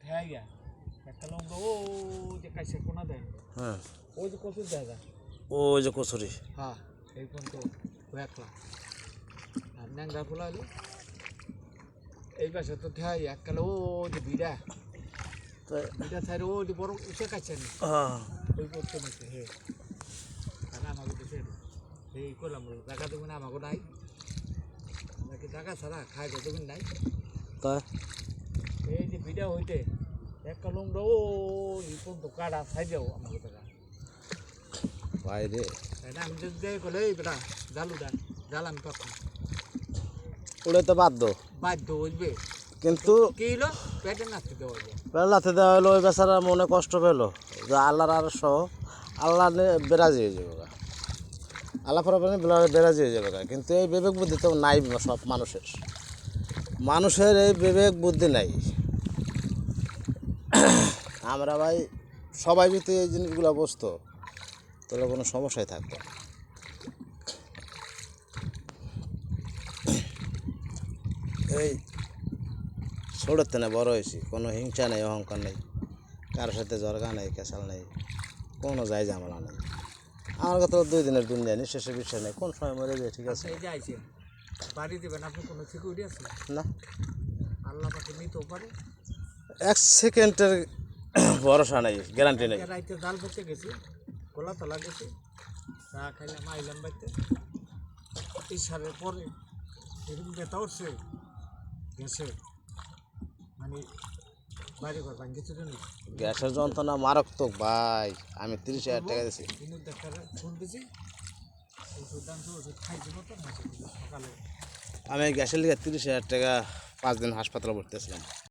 হ্যাঁ ইয়া একটা লম্বা ও যে কাছে কোনা দেয় হ্যাঁ ওই যে কচুর জায়গা ওই যে কচুরি হ্যাঁ এই পর্যন্ত একলা আর ন্যাংরা পোলা হলো এই পাশে তো ঠাই এককালে ও যে বিড়া বিড়া থাই ও যে বড় উঠে কাছে নি হ্যাঁ ওই করতে নিচ্ছে হে আর আমাকে দেশে এই করলাম টাকা দেবেন আমাকে নাই আমাকে টাকা ছাড়া খাই দেবেন নাই তাই এই যে বিড়া হইতে একটা লম্বা ও এই পর্যন্ত কাটা খাই যাও আমাকে টাকা বাইরে তাই না আমি যদি যাই করলে এই বেটা জালু দেন জাল আমি তখন উড়ে তো বাধ্য বাধ্য বুঝবে কিন্তু কি হলো পেটে নাচতে দেওয়া যায় বেলাতে দেওয়া হলো ওই বেচারা মনে কষ্ট পেলো যে আল্লাহর আর সহ আল্লাহ বেরাজি হয়ে যাবে গা। আল্লাহ পরপানি বেরাজি হয়ে যাবে গা। কিন্তু এই বিবেক বুদ্ধি তো নাই সব মানুষের এই বিবেক বুদ্ধি নাই। আমরা ভাই সবাই যদি এই জিনিসগুলো বুঝতো তাহলে কোনো সমস্যাই থাকতো না। এই ছোটোর না বড় হয়েছি, কোনো হিংসা নেই, অহংকার নেই, কারোর সাথে জরগা নেই, কেসাল নেই, কোনো যাই ঝামেলা নেই। আমার কথা 2 দিনের দুনিয়া নিঃশেষে বিশ্বাস নেই, কোন সময় মরে যায় ঠিক আছে এই যে আইছেন বাড়ি দেবেন আপনি কোনো সিকিউরিটি আছে না। আল্লাহ পাকে নিতেও পারে 1 সেকেন্ডের ভরসা নেই, গ্যারান্টি নেই। রাইতে জাল ফেলতে গেছি গোলা তোলা গেছি চা খাইলাম আইলাম বাড়িতে ইশারের পরে এরকম ব্যথা উঠছে গেছে মানে বাইরে ঘর ভাঙ গেছে জন্য গ্যাসের যন্ত্রণা মারাত্মক ভাই। আমি 30,000 টাকা দিয়েছি। কিন্তু ডাক্তার ফোন দিছি ওষুধ দামছে ওষুধ খাইছি মতন হয়েছে সকালে। আমি গ্যাসের লিগে 30,000 টাকা 5 দিন হাসপাতালে ভর্তি ছিলাম।